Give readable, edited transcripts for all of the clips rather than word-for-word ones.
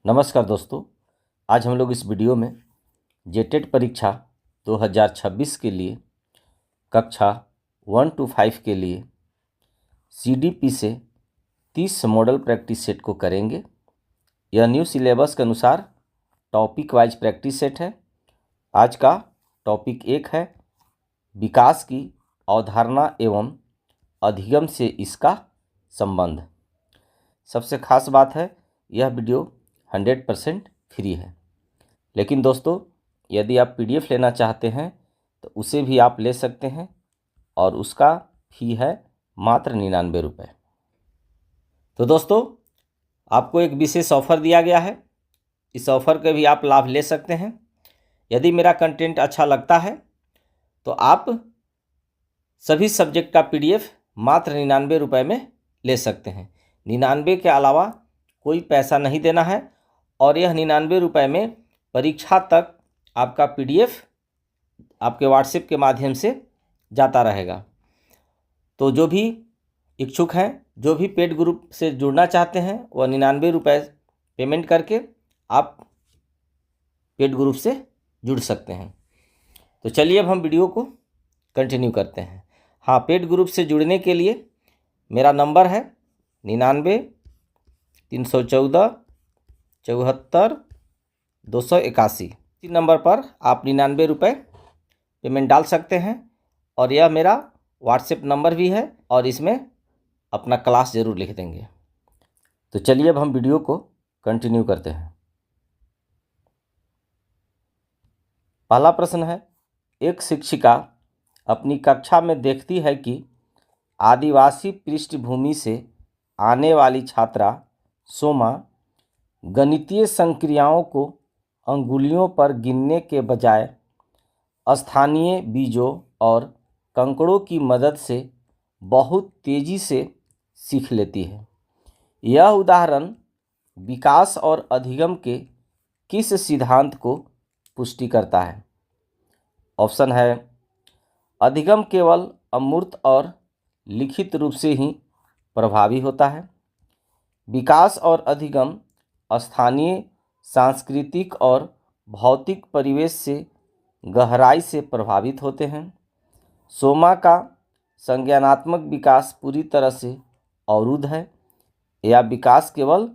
नमस्कार दोस्तों, आज हम लोग इस वीडियो में जेटेट परीक्षा 2026 के लिए कक्षा 1 to 5 के लिए सीडीपी से 30 मॉडल प्रैक्टिस सेट को करेंगे। यह न्यू सिलेबस के अनुसार टॉपिक वाइज प्रैक्टिस सेट है। आज का टॉपिक 1 है विकास की अवधारणा एवं अधिगम से इसका संबंध। सबसे खास बात है, यह वीडियो 100% फ्री है। लेकिन दोस्तों, यदि आप पीडीएफ लेना चाहते हैं तो उसे भी आप ले सकते हैं और उसका फी है मात्र 99 रुपये। तो दोस्तों, आपको एक विशेष ऑफ़र दिया गया है। इस ऑफ़र का भी आप लाभ ले सकते हैं। यदि मेरा कंटेंट अच्छा लगता है तो आप सभी सब्जेक्ट का पीडीएफ मात्र 99 रुपये में ले सकते हैं। 99 के अलावा कोई पैसा नहीं देना है और यह 99 रुपये में परीक्षा तक आपका पीडीएफ आपके व्हाट्सएप के माध्यम से जाता रहेगा। तो जो भी इच्छुक हैं, जो भी पेड ग्रुप से जुड़ना चाहते हैं, वह 99 रुपये पेमेंट करके आप पेड ग्रुप से जुड़ सकते हैं। तो चलिए अब हम वीडियो को कंटिन्यू करते हैं। हाँ, पेड ग्रुप से जुड़ने के लिए मेरा नंबर है 99 314 74 281। इसी नंबर पर आप 99 रुपये पेमेंट डाल सकते हैं और यह मेरा व्हाट्सएप नंबर भी है और इसमें अपना क्लास ज़रूर लिख देंगे। तो चलिए अब हम वीडियो को कंटिन्यू करते हैं। पहला प्रश्न है, एक शिक्षिका अपनी कक्षा में देखती है कि आदिवासी पृष्ठभूमि से आने वाली छात्रा सोमा गणितीय संक्रियाओं को अंगुलियों पर गिनने के बजाय स्थानीय बीजों और कंकड़ों की मदद से बहुत तेज़ी से सीख लेती है। यह उदाहरण विकास और अधिगम के किस सिद्धांत को पुष्टि करता है? ऑप्शन है, अधिगम केवल अमूर्त और लिखित रूप से ही प्रभावी होता है। विकास और अधिगम स्थानीय, सांस्कृतिक और भौतिक परिवेश से गहराई से प्रभावित होते हैं। सोमा का संज्ञानात्मक विकास पूरी तरह से अवरुद्ध है या विकास केवल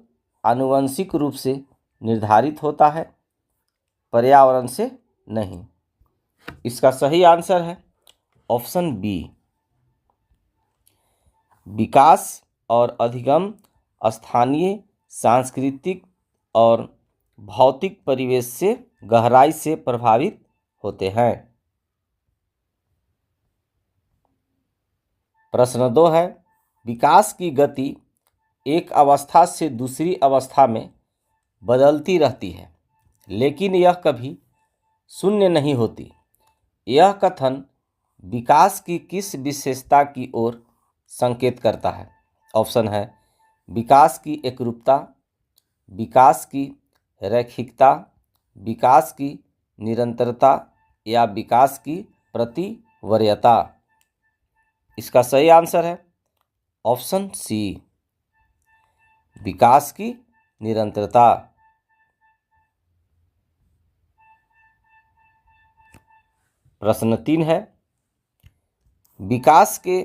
आनुवंशिक रूप से निर्धारित होता है, पर्यावरण से नहीं। इसका सही आंसर है ऑप्शन बी। विकास और अधिगम स्थानीय, सांस्कृतिक और भौतिक परिवेश से गहराई से प्रभावित होते हैं। प्रश्न 2 है, विकास की गति एक अवस्था से दूसरी अवस्था में बदलती रहती है, लेकिन यह कभी शून्य नहीं होती। यह कथन विकास की किस विशेषता की ओर संकेत करता है? ऑप्शन है, विकास की एकरूपता, विकास की रैखिकता, विकास की निरंतरता या विकास की प्रतिवर्यता। इसका सही आंसर है ऑप्शन सी, विकास की निरंतरता। प्रश्न 3 है, विकास के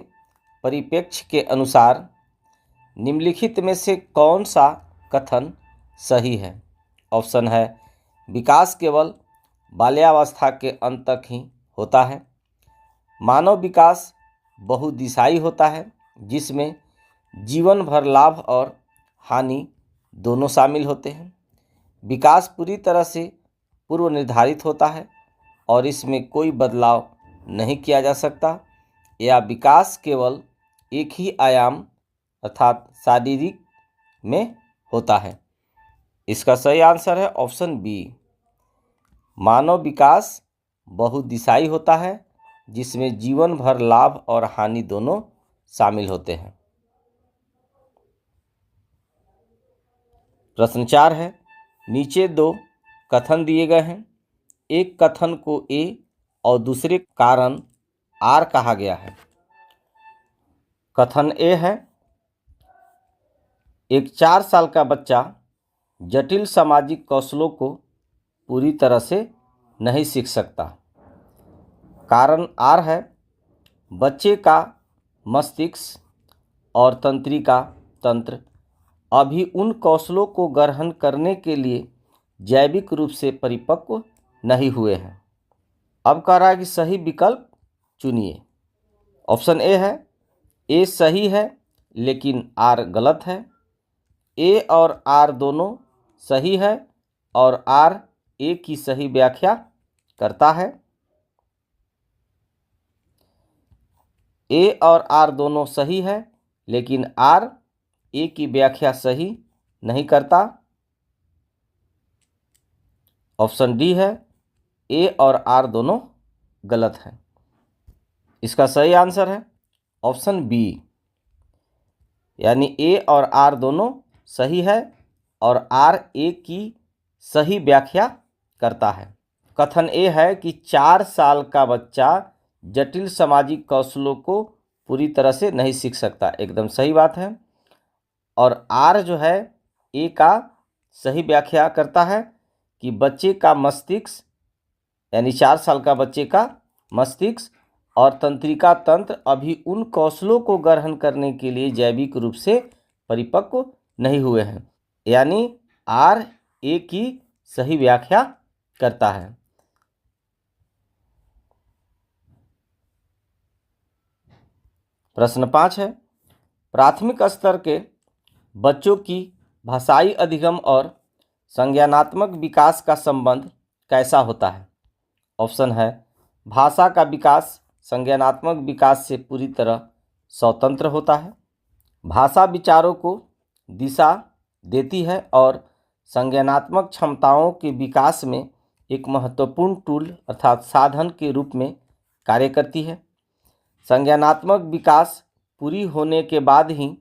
परिप्रेक्ष्य के अनुसार निम्नलिखित में से कौन सा कथन सही है? ऑप्शन है, विकास केवल बाल्यावस्था के अंत तक ही होता है। मानव विकास बहुदिशाई होता है, जिसमें जीवन भर लाभ और हानि दोनों शामिल होते हैं। विकास पूरी तरह से पूर्व निर्धारित होता है और इसमें कोई बदलाव नहीं किया जा सकता, या विकास केवल एक ही आयाम अर्थात शारीरिक में होता है। इसका सही आंसर है ऑप्शन बी। मानव विकास बहुदिशाई होता है, जिसमें जीवन भर लाभ और हानि दोनों शामिल होते हैं। प्रश्न 4 है, नीचे 2 कथन दिए गए हैं। एक कथन को ए और दूसरे कारण आर कहा गया है। कथन ए है, एक 4 साल का बच्चा जटिल सामाजिक कौशलों को पूरी तरह से नहीं सीख सकता। कारण आर है, बच्चे का मस्तिष्क और तंत्रिका तंत्र अभी उन कौशलों को ग्रहण करने के लिए जैविक रूप से परिपक्व नहीं हुए हैं। अब कह रहा है कि सही विकल्प चुनिए। ऑप्शन ए है, ए सही है लेकिन आर गलत है। ए और आर दोनों सही है और आर ए की सही व्याख्या करता है। ए और आर दोनों सही है लेकिन आर ए की व्याख्या सही नहीं करता। ऑप्शन डी है, ए और आर दोनों गलत है। इसका सही आंसर है ऑप्शन बी, यानी ए और आर दोनों सही है और आर ए की सही व्याख्या करता है। कथन ए है कि 4 साल का बच्चा जटिल सामाजिक कौशलों को पूरी तरह से नहीं सीख सकता। एकदम सही बात है। और आर जो है ए का सही व्याख्या करता है कि बच्चे का मस्तिष्क, यानी 4 साल का बच्चे का मस्तिष्क और तंत्रिका तंत्र अभी उन कौशलों को ग्रहण करने के लिए जैविक रूप से परिपक्व नहीं हुए हैं, यानी आर ए की सही व्याख्या करता है। प्रश्न 5 है, प्राथमिक स्तर के बच्चों की भाषाई अधिगम और संज्ञानात्मक विकास का संबंध कैसा होता है? ऑप्शन है, भाषा का विकास संज्ञानात्मक विकास से पूरी तरह स्वतंत्र होता है। भाषा विचारों को दिशा देती है और संज्ञानात्मक क्षमताओं के विकास में एक महत्वपूर्ण टूल अर्थात साधन के रूप में कार्य करती है। संज्ञानात्मक विकास पूरी होने के बाद ही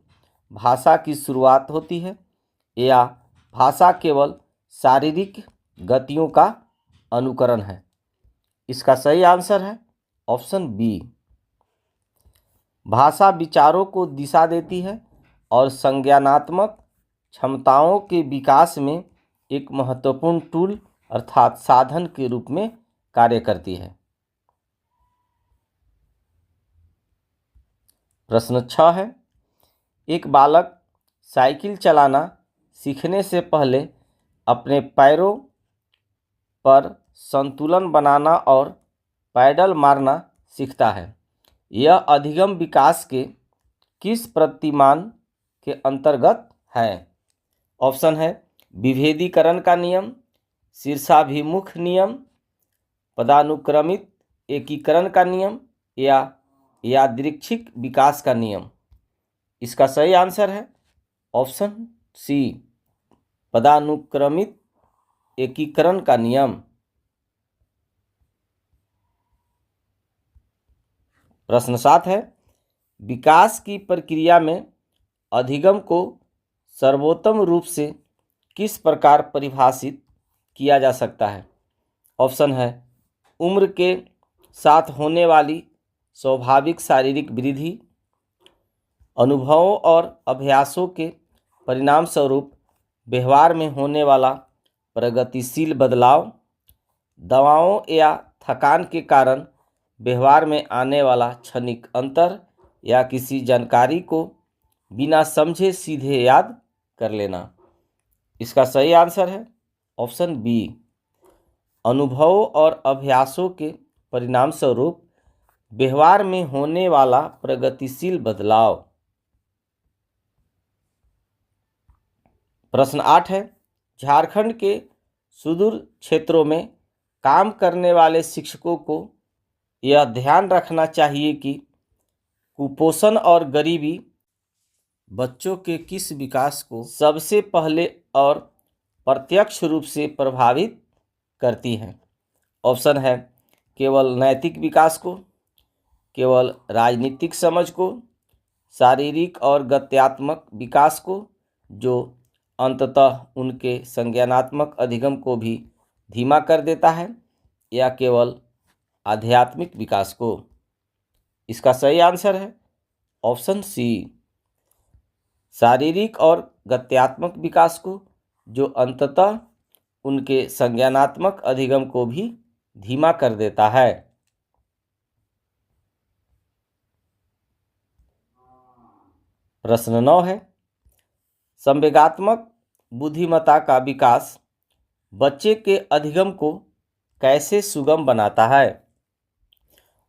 भाषा की शुरुआत होती है या भाषा केवल शारीरिक गतियों का अनुकरण है? इसका सही आंसर है ऑप्शन बी, भाषा विचारों को दिशा देती है और संज्ञानात्मक क्षमताओं के विकास में एक महत्वपूर्ण टूल अर्थात साधन के रूप में कार्य करती है। प्रश्न 6 है, एक बालक साइकिल चलाना सीखने से पहले अपने पैरों पर संतुलन बनाना और पैडल मारना सीखता है। यह अधिगम विकास के किस प्रतिमान के अंतर्गत है? ऑप्शन है, विभेदीकरण का नियम, शीर्षाभिमुख नियम, पदानुक्रमित एकीकरण का नियम या यादृच्छिक विकास का नियम? इसका सही आंसर है ऑप्शन सी, पदानुक्रमित एकीकरण का नियम। प्रश्न 7 है, विकास की प्रक्रिया में अधिगम को सर्वोत्तम रूप से किस प्रकार परिभाषित किया जा सकता है? ऑप्शन है, उम्र के साथ होने वाली स्वाभाविक शारीरिक वृद्धि, अनुभवों और अभ्यासों के परिणाम स्वरूप व्यवहार में होने वाला प्रगतिशील बदलाव, दवाओं या थकान के कारण व्यवहार में आने वाला क्षणिक अंतर या किसी जानकारी को बिना समझे सीधे याद कर लेना? इसका सही आंसर है ऑप्शन बी, अनुभवों और अभ्यासों के परिणाम स्वरूप व्यवहार में होने वाला प्रगतिशील बदलाव। प्रश्न 8 है, झारखंड के सुदूर क्षेत्रों में काम करने वाले शिक्षकों को यह ध्यान रखना चाहिए कि कुपोषण और गरीबी बच्चों के किस विकास को सबसे पहले और प्रत्यक्ष रूप से प्रभावित करती हैं? ऑप्शन है, केवल नैतिक विकास को, केवल राजनीतिक समझ को, शारीरिक और गत्यात्मक विकास को जो अंततः उनके संज्ञानात्मक अधिगम को भी धीमा कर देता है, या केवल आध्यात्मिक विकास को? इसका सही आंसर है ऑप्शन सी, शारीरिक और गत्यात्मक विकास को जो अंततः उनके संज्ञानात्मक अधिगम को भी धीमा कर देता है। प्रश्न 9 है, संवेगात्मक बुद्धिमत्ता का विकास बच्चे के अधिगम को कैसे सुगम बनाता है?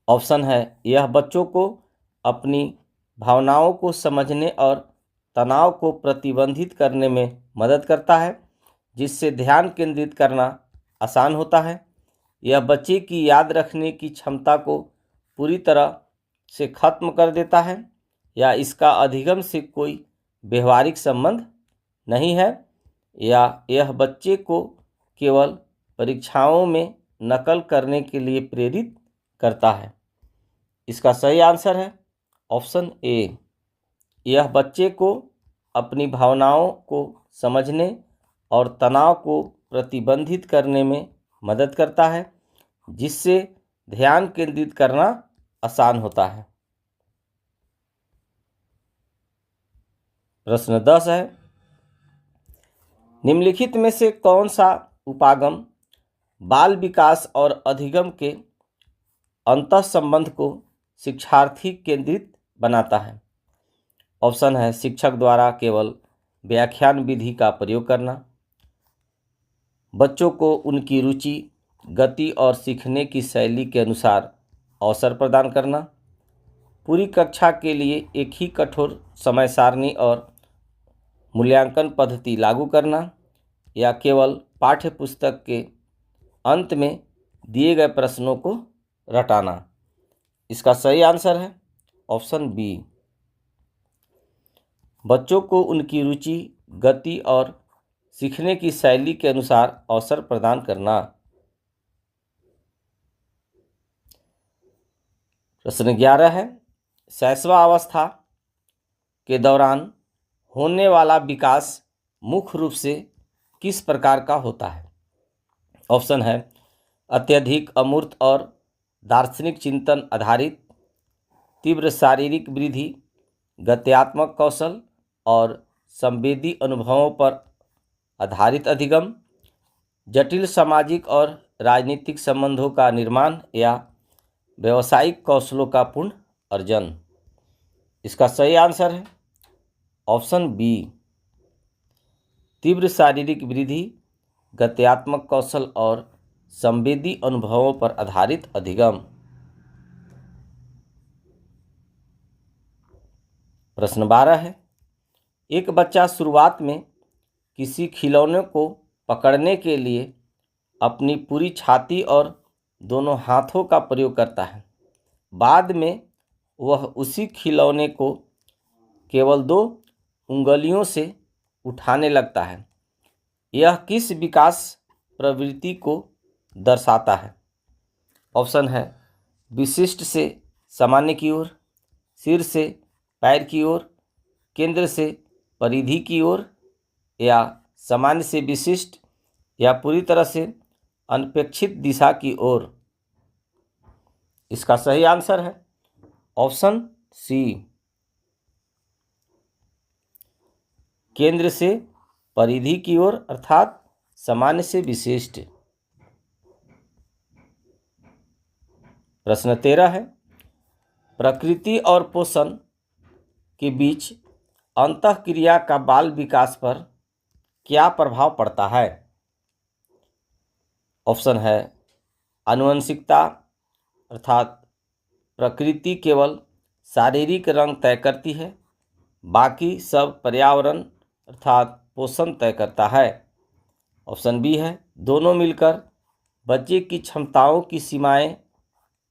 ऑप्शन है, यह बच्चों को अपनी भावनाओं को समझने और तनाव को प्रतिबंधित करने में मदद करता है, जिससे ध्यान केंद्रित करना आसान होता है। यह बच्चे की याद रखने की क्षमता को पूरी तरह से खत्म कर देता है, या इसका अधिगम से कोई व्यवहारिक संबंध नहीं है, या यह बच्चे को केवल परीक्षाओं में नकल करने के लिए प्रेरित करता है। इसका सही आंसर है ऑप्शन ए। यह बच्चे को अपनी भावनाओं को समझने और तनाव को प्रतिबंधित करने में मदद करता है, जिससे ध्यान केंद्रित करना आसान होता है। प्रश्न 10 है, निम्नलिखित में से कौन सा उपागम बाल विकास और अधिगम के अंतःसंबंध को शिक्षार्थी केंद्रित बनाता है? ऑप्शन है, शिक्षक द्वारा केवल व्याख्यान विधि का प्रयोग करना, बच्चों को उनकी रुचि, गति और सीखने की शैली के अनुसार अवसर प्रदान करना, पूरी कक्षा के लिए एक ही कठोर समय सारणी और मूल्यांकन पद्धति लागू करना, या केवल पाठ्य पुस्तक के अंत में दिए गए प्रश्नों को रटाना। इसका सही आंसर है ऑप्शन बी। बच्चों को उनकी रुचि, गति और सीखने की शैली के अनुसार अवसर प्रदान करना। प्रश्न 11 है, शैशवावस्था के दौरान होने वाला विकास मुख्य रूप से किस प्रकार का होता है? ऑप्शन है, अत्यधिक अमूर्त और दार्शनिक चिंतन आधारित, तीव्र शारीरिक वृद्धि, गत्यात्मक कौशल और संवेदी अनुभवों पर आधारित अधिगम, जटिल सामाजिक और राजनीतिक संबंधों का निर्माण, या व्यावसायिक कौशलों का पूर्ण अर्जन। इसका सही आंसर है ऑप्शन बी, तीव्र शारीरिक वृद्धि, गत्यात्मक कौशल और संवेदी अनुभवों पर आधारित अधिगम। प्रश्न 12 है, एक बच्चा शुरुआत में किसी खिलौने को पकड़ने के लिए अपनी पूरी छाती और दोनों हाथों का प्रयोग करता है। बाद में वह उसी खिलौने को केवल 2 उंगलियों से उठाने लगता है। यह किस विकास प्रवृत्ति को दर्शाता है? ऑप्शन है, विशिष्ट से सामान्य की ओर, सिर से पैर की ओर, केंद्र से परिधि की ओर, या सामान्य से विशिष्ट या पूरी तरह से अनपेक्षित दिशा की ओर। इसका सही आंसर है ऑप्शन सी, केंद्र से परिधि की ओर अर्थात सामान्य से विशिष्ट। प्रश्न 13 है, प्रकृति और पोषण के बीच अंतःक्रिया का बाल विकास पर क्या प्रभाव पड़ता है? ऑप्शन है, आनुवंशिकता अर्थात प्रकृति केवल शारीरिक रंग तय करती है, बाकी सब पर्यावरण अर्थात पोषण तय करता है। ऑप्शन बी है, दोनों मिलकर बच्चे की क्षमताओं की सीमाएं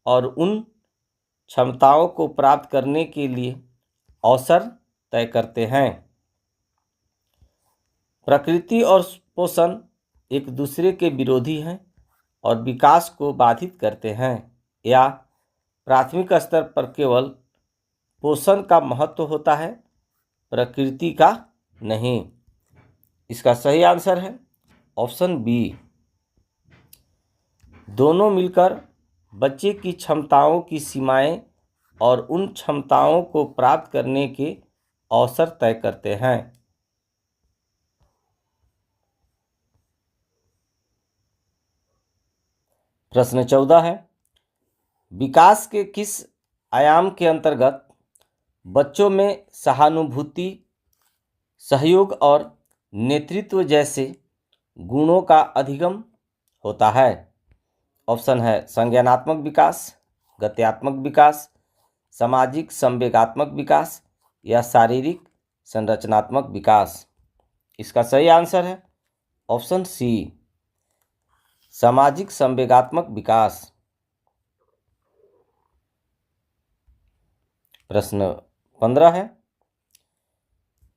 और उन क्षमताओं को प्राप्त करने के लिए अवसर तय करते हैं। प्रकृति और पोषण एक दूसरे के विरोधी हैं और विकास को बाधित करते हैं, या प्राथमिक स्तर पर केवल पोषण का महत्व होता है, प्रकृति का नहीं। इसका सही आंसर है ऑप्शन बी, दोनों मिलकर बच्चे की क्षमताओं की सीमाएं और उन क्षमताओं को प्राप्त करने के अवसर तय करते हैं। प्रश्न 14 है, विकास के किस आयाम के अंतर्गत बच्चों में सहानुभूति, सहयोग और नेतृत्व जैसे गुणों का अधिगम होता है? ऑप्शन है संज्ञानात्मक विकास, गत्यात्मक विकास, सामाजिक संवेगात्मक विकास या शारीरिक संरचनात्मक विकास। इसका सही आंसर है ऑप्शन सी, सामाजिक संवेगात्मक विकास। प्रश्न 15 है,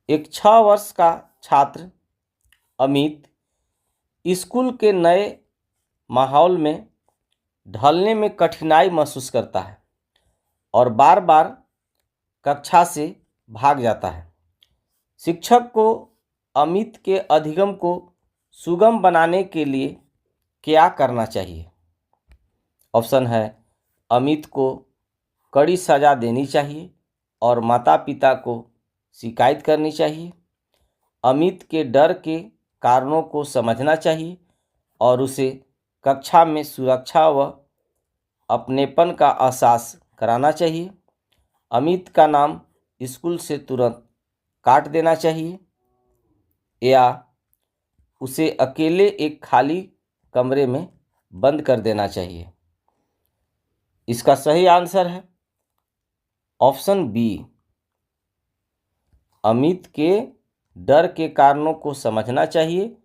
एक 6 वर्ष का छात्र अमित स्कूल के नए माहौल में ढलने में कठिनाई महसूस करता है और बार बार कक्षा से भाग जाता है। शिक्षक को अमित के अधिगम को सुगम बनाने के लिए क्या करना चाहिए? ऑप्शन है अमित को कड़ी सजा देनी चाहिए और माता पिता को शिकायत करनी चाहिए। अमित के डर के कारणों को समझना चाहिए और उसे कक्षा में सुरक्षा व अपनेपन का एहसास कराना चाहिए। अमित का नाम स्कूल से तुरंत काट देना चाहिए या उसे अकेले एक खाली कमरे में बंद कर देना चाहिए। इसका सही आंसर है ऑप्शन बी, अमित के डर के कारणों को समझना चाहिए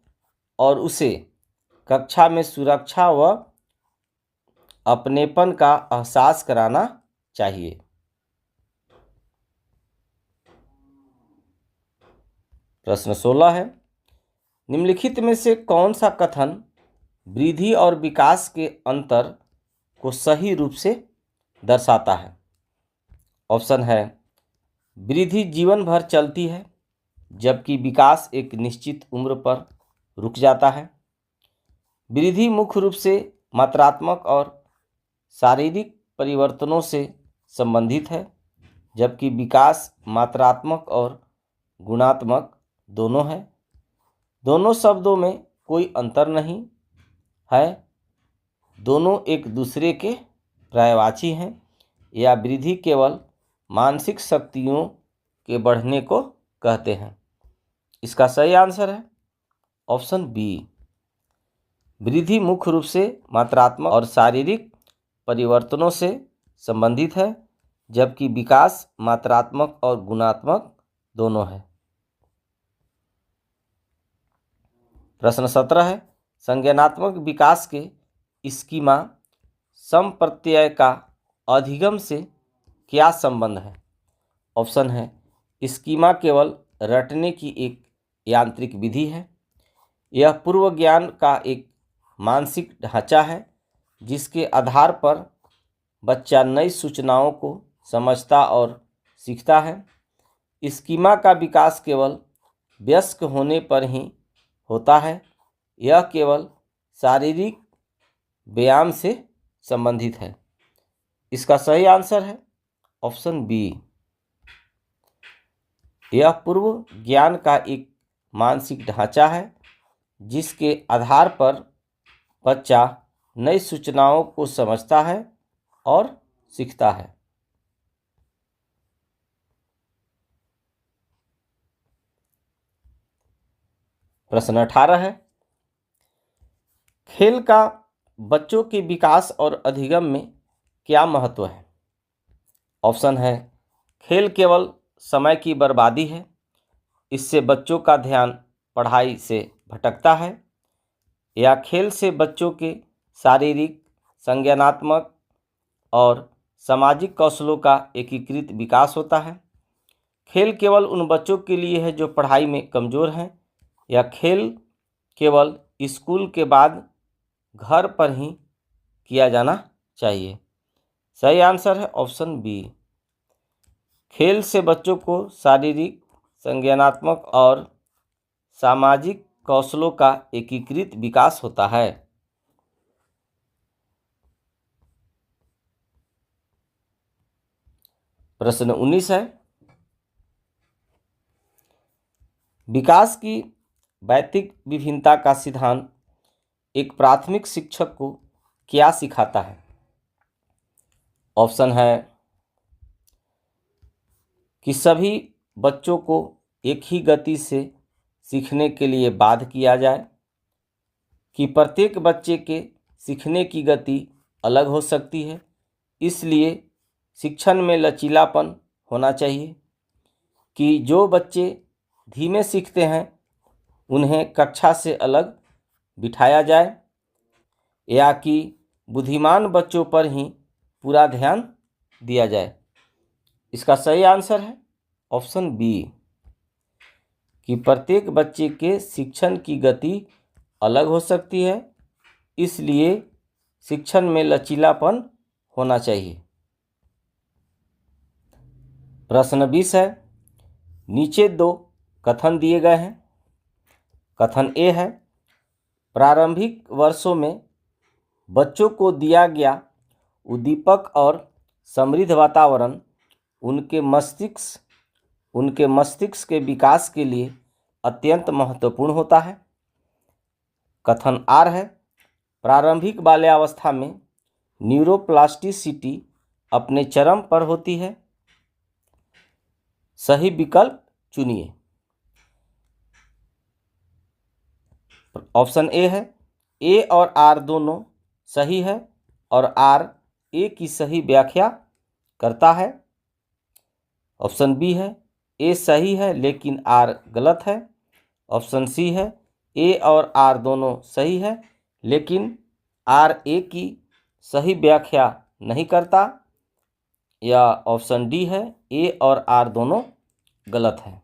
और उसे कक्षा में सुरक्षा व अपनेपन का एहसास कराना चाहिए। प्रश्न 16 है, निम्नलिखित में से कौन सा कथन वृद्धि और विकास के अंतर को सही रूप से दर्शाता है? ऑप्शन है वृद्धि जीवन भर चलती है जबकि विकास एक निश्चित उम्र पर रुक जाता है। वृद्धि मुख्य रूप से मात्रात्मक और शारीरिक परिवर्तनों से संबंधित है जबकि विकास मात्रात्मक और गुणात्मक दोनों है। दोनों शब्दों में कोई अंतर नहीं है, दोनों एक दूसरे के पर्यायवाची हैं या वृद्धि केवल मानसिक शक्तियों के बढ़ने को कहते हैं। इसका सही आंसर है ऑप्शन बी, वृद्धि मुख्य रूप से मात्रात्मक और शारीरिक परिवर्तनों से संबंधित है जबकि विकास मात्रात्मक और गुणात्मक दोनों है। प्रश्न 17 है, संज्ञानात्मक विकास के स्कीमा संप्रत्यय का अधिगम से क्या संबंध है? ऑप्शन है स्कीमा केवल रटने की एक यांत्रिक विधि है। यह पूर्व ज्ञान का एक मानसिक ढांचा है जिसके आधार पर बच्चा नई सूचनाओं को समझता और सीखता है। स्कीमा का विकास केवल वयस्क होने पर ही होता है। यह केवल शारीरिक व्यायाम से संबंधित है। इसका सही आंसर है ऑप्शन बी, यह पूर्व ज्ञान का एक मानसिक ढांचा है जिसके आधार पर बच्चा नई सूचनाओं को समझता है और सीखता है। प्रश्न 18 है, खेल का बच्चों के विकास और अधिगम में क्या महत्व है? ऑप्शन है खेल केवल समय की बर्बादी है, इससे बच्चों का ध्यान पढ़ाई से भटकता है, या खेल से बच्चों के शारीरिक, संज्ञानात्मक और सामाजिक कौशलों का एकीकृत विकास होता है। खेल केवल उन बच्चों के लिए है जो पढ़ाई में कमज़ोर हैं, या खेल केवल स्कूल के बाद घर पर ही किया जाना चाहिए। सही आंसर है ऑप्शन बी, खेल से बच्चों को शारीरिक, संज्ञानात्मक और सामाजिक कौशलों का एकीकृत विकास होता है। प्रश्न 19 है, विकास की वैयक्तिक विभिन्नता का सिद्धांत एक प्राथमिक शिक्षक को क्या सिखाता है? ऑप्शन है कि सभी बच्चों को एक ही गति से सीखने के लिए बाध्य किया जाए, कि प्रत्येक बच्चे के सीखने की गति अलग हो सकती है, इसलिए शिक्षण में लचीलापन होना चाहिए, कि जो बच्चे धीमे सीखते हैं उन्हें कक्षा से अलग बिठाया जाए, या कि बुद्धिमान बच्चों पर ही पूरा ध्यान दिया जाए। इसका सही आंसर है ऑप्शन बी, कि प्रत्येक बच्चे के शिक्षण की गति अलग हो सकती है, इसलिए शिक्षण में लचीलापन होना चाहिए। प्रश्न 20 है, नीचे दो कथन दिए गए हैं। कथन ए है, प्रारंभिक वर्षों में बच्चों को दिया गया उद्दीपक और समृद्ध वातावरण उनके मस्तिष्क के विकास के लिए अत्यंत महत्वपूर्ण होता है। कथन आर है, प्रारंभिक बाल्यावस्था में न्यूरोप्लास्टिसिटी अपने चरम पर होती है। सही विकल्प चुनिए। ऑप्शन ए है, ए और आर दोनों सही है और आर ए की सही व्याख्या करता है। ऑप्शन बी है, ए सही है लेकिन आर गलत है। ऑप्शन सी है, ए और आर दोनों सही है लेकिन आर ए की सही व्याख्या नहीं करता। या ऑप्शन डी है, ए और आर दोनों गलत है।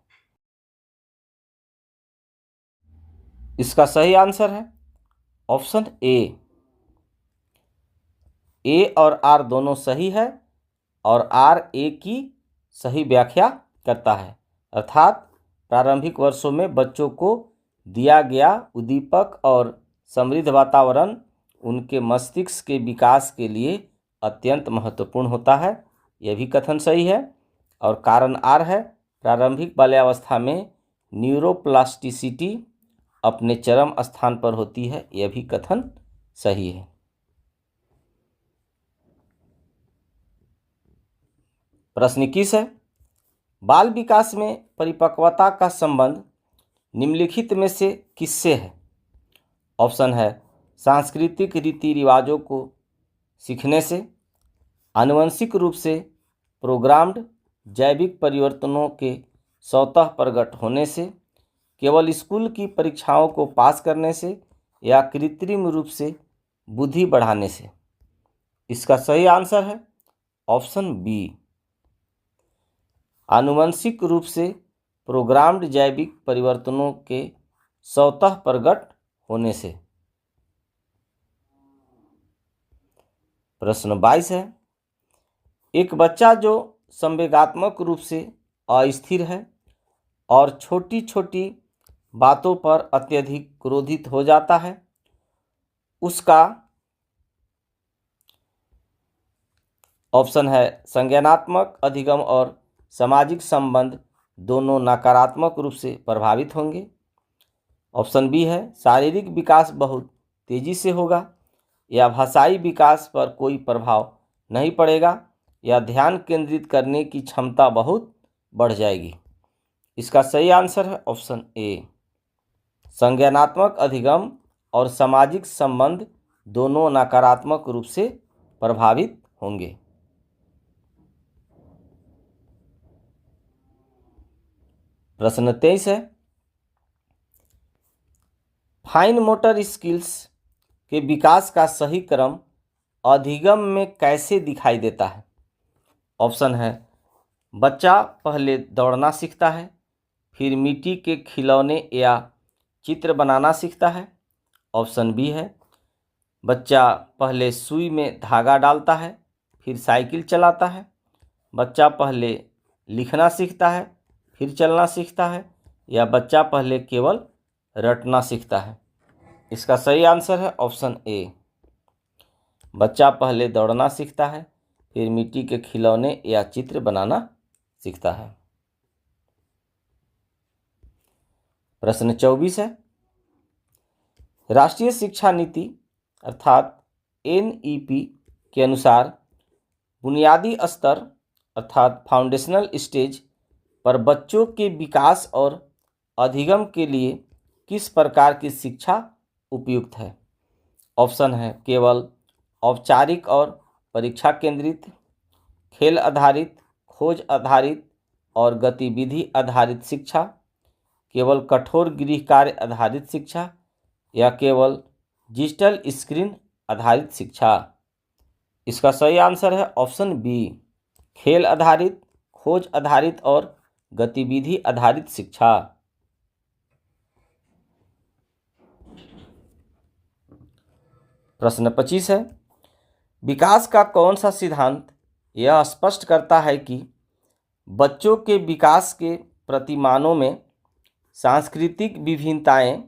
इसका सही आंसर है ऑप्शन ए और आर दोनों सही है और आर ए की सही व्याख्या करता है। अर्थात प्रारंभिक वर्षों में बच्चों को दिया गया उद्दीपक और समृद्ध वातावरण उनके मस्तिष्क के विकास के लिए अत्यंत महत्वपूर्ण होता है। यह भी कथन सही है। और कारण आर है, प्रारंभिक बाल्यावस्था में न्यूरोप्लास्टिसिटी अपने चरम स्थान पर होती है। यह भी कथन सही है। प्रश्न 21 है, बाल विकास में परिपक्वता का संबंध निम्नलिखित में से किससे है? ऑप्शन है, सांस्कृतिक रीति रिवाजों को सीखने से, आनुवंशिक रूप से प्रोग्राम्ड जैविक परिवर्तनों के स्वतः प्रकट होने से, केवल स्कूल की परीक्षाओं को पास करने से, या कृत्रिम रूप से बुद्धि बढ़ाने से। इसका सही आंसर है ऑप्शन बी, आनुवंशिक रूप से प्रोग्राम्ड जैविक परिवर्तनों के स्वतः प्रकट होने से। प्रश्न 22 है, एक बच्चा जो संवेगात्मक रूप से अस्थिर है और छोटी छोटी बातों पर अत्यधिक क्रोधित हो जाता है, उसका ऑप्शन है संज्ञानात्मक अधिगम और सामाजिक संबंध दोनों नकारात्मक रूप से प्रभावित होंगे। ऑप्शन बी है, शारीरिक विकास बहुत तेजी से होगा, या भाषाई विकास पर कोई प्रभाव नहीं पड़ेगा, या ध्यान केंद्रित करने की क्षमता बहुत बढ़ जाएगी। इसका सही आंसर है ऑप्शन ए, संज्ञानात्मक अधिगम और सामाजिक संबंध दोनों नकारात्मक रूप से प्रभावित होंगे। प्रश्न 23 है, फाइन मोटर स्किल्स के विकास का सही क्रम अधिगम में कैसे दिखाई देता है? ऑप्शन है, बच्चा पहले दौड़ना सीखता है, फिर मिट्टी के खिलौने या चित्र बनाना सीखता है। ऑप्शन बी है, बच्चा पहले सुई में धागा डालता है, फिर साइकिल चलाता है। बच्चा पहले लिखना सीखता है, फिर चलना सीखता है, या बच्चा पहले केवल रटना सीखता है। इसका सही आंसर है ऑप्शन ए, बच्चा पहले दौड़ना सीखता है, फिर मिट्टी के खिलौने या चित्र बनाना सीखता है। प्रश्न 24 है, राष्ट्रीय शिक्षा नीति अर्थात NEP के अनुसार बुनियादी स्तर अर्थात फाउंडेशनल स्टेज पर बच्चों के विकास और अधिगम के लिए किस प्रकार की शिक्षा उपयुक्त है? ऑप्शन है केवल औपचारिक और परीक्षा केंद्रित, खेल आधारित, खोज आधारित और गतिविधि आधारित शिक्षा, केवल कठोर गृह कार्य आधारित शिक्षा या केवल डिजिटल स्क्रीन आधारित शिक्षा। इसका सही आंसर है ऑप्शन बी, खेल आधारित, खोज आधारित और गतिविधि आधारित शिक्षा। प्रश्न 25 है, विकास का कौन सा सिद्धांत यह स्पष्ट करता है कि बच्चों के विकास के प्रतिमानों में सांस्कृतिक विभिन्नताएं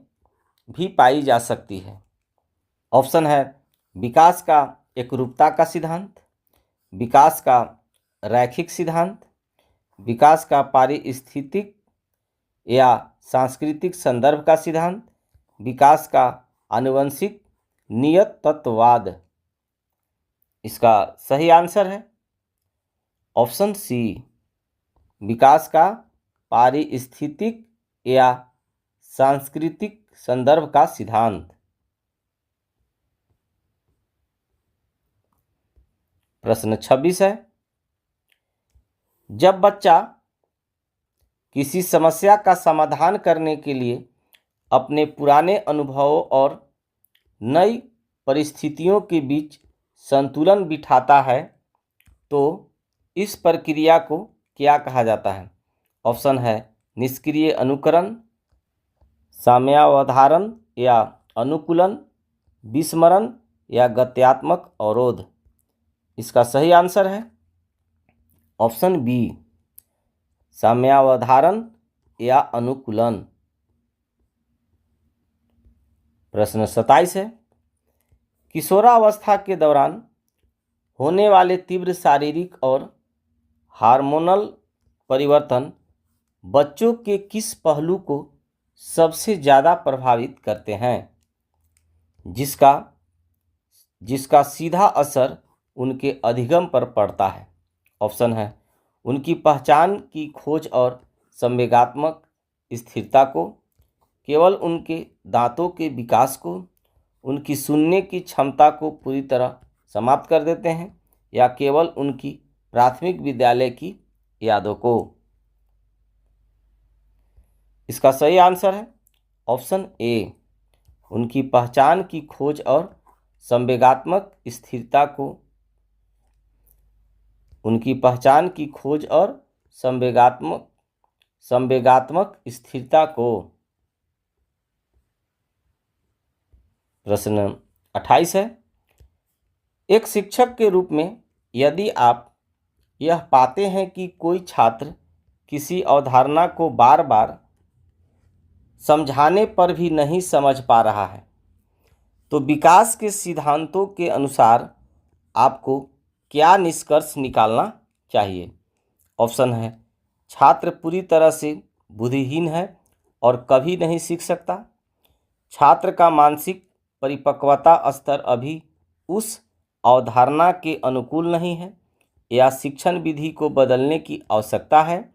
भी पाई जा सकती है? ऑप्शन है विकास का एकरूपता का सिद्धांत, विकास का रैखिक सिद्धांत, विकास का पारिस्थितिक या सांस्कृतिक संदर्भ का सिद्धांत, विकास का आनुवंशिक नियत तत्ववाद। इसका सही आंसर है ऑप्शन सी, विकास का पारिस्थितिक या सांस्कृतिक संदर्भ का सिद्धांत। प्रश्न 26 है, जब बच्चा किसी समस्या का समाधान करने के लिए अपने पुराने अनुभवों और नई परिस्थितियों के बीच संतुलन बिठाता है तो इस प्रक्रिया को क्या कहा जाता है? ऑप्शन है निष्क्रिय अनुकरण, साम्यावधारण या अनुकूलन, विस्मरण या गत्यात्मक अवरोध। इसका सही आंसर है ऑप्शन बी, साम्यावधारण या अनुकूलन। प्रश्न 27 है, किशोरावस्था के दौरान होने वाले तीव्र शारीरिक और हार्मोनल परिवर्तन बच्चों के किस पहलू को सबसे ज़्यादा प्रभावित करते हैं, जिसका सीधा असर उनके अधिगम पर पड़ता है? ऑप्शन है उनकी पहचान की खोज और संवेगात्मक स्थिरता को, केवल उनके दांतों के विकास को, उनकी सुनने की क्षमता को पूरी तरह समाप्त कर देते हैं या केवल उनकी प्राथमिक विद्यालय की यादों को। इसका सही आंसर है ऑप्शन ए, उनकी पहचान की खोज और संवेगात्मक स्थिरता को, उनकी पहचान की खोज और संवेगात्मक स्थिरता को। प्रश्न 28 है, एक शिक्षक के रूप में यदि आप यह पाते हैं कि कोई छात्र किसी अवधारणा को बार बार समझाने पर भी नहीं समझ पा रहा है तो विकास के सिद्धांतों के अनुसार आपको क्या निष्कर्ष निकालना चाहिए? ऑप्शन है छात्र पूरी तरह से बुद्धिहीन है और कभी नहीं सीख सकता, छात्र का मानसिक परिपक्वता स्तर अभी उस अवधारणा के अनुकूल नहीं है या शिक्षण विधि को बदलने की आवश्यकता है,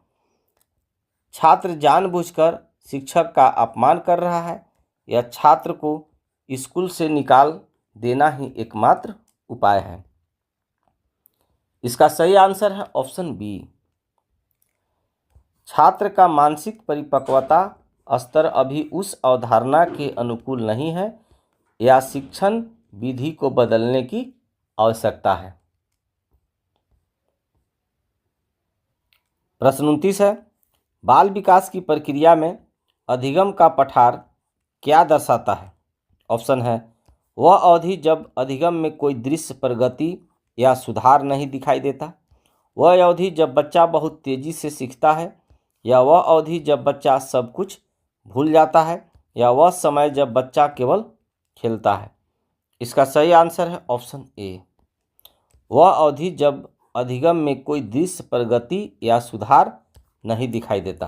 छात्र जानबूझकर शिक्षक का अपमान कर रहा है या छात्र को स्कूल से निकाल देना ही एकमात्र उपाय है। इसका सही आंसर है ऑप्शन बी, छात्र का मानसिक परिपक्वता स्तर अभी उस अवधारणा के अनुकूल नहीं है या शिक्षण विधि को बदलने की आवश्यकता है। प्रश्न 29 है, बाल विकास की प्रक्रिया में अधिगम का पठार क्या दर्शाता है? ऑप्शन है वह अवधि जब अधिगम में कोई दृश्य प्रगति या सुधार नहीं दिखाई देता, वह अवधि जब बच्चा बहुत तेजी से सीखता है या वह अवधि जब बच्चा सब कुछ भूल जाता है या वह समय जब बच्चा केवल खेलता है। इसका सही आंसर है ऑप्शन ए, वह अवधि जब अधिगम में कोई दृश्य प्रगति या सुधार नहीं दिखाई देता।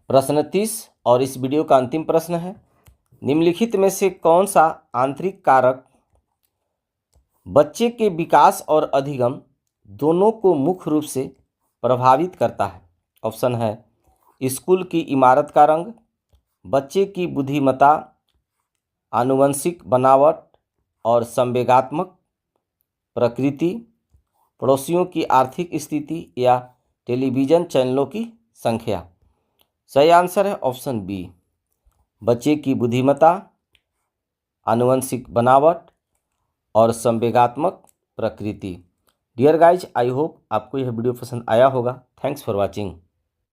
प्रश्न 30 और इस वीडियो का अंतिम प्रश्न है, निम्नलिखित में से कौन सा आंतरिक कारक बच्चे के विकास और अधिगम दोनों को मुख्य रूप से प्रभावित करता है? ऑप्शन है स्कूल की इमारत का रंग, बच्चे की बुद्धिमत्ता, आनुवंशिक बनावट और संवेगात्मक प्रकृति, पड़ोसियों की आर्थिक स्थिति या टेलीविज़न चैनलों की संख्या। सही आंसर है ऑप्शन बी, बच्चे की बुद्धिमत्ता, आनुवंशिक बनावट और संवेगात्मक प्रकृति। डियर गाइज, आई होप आपको यह वीडियो पसंद आया होगा। Thanks for watching.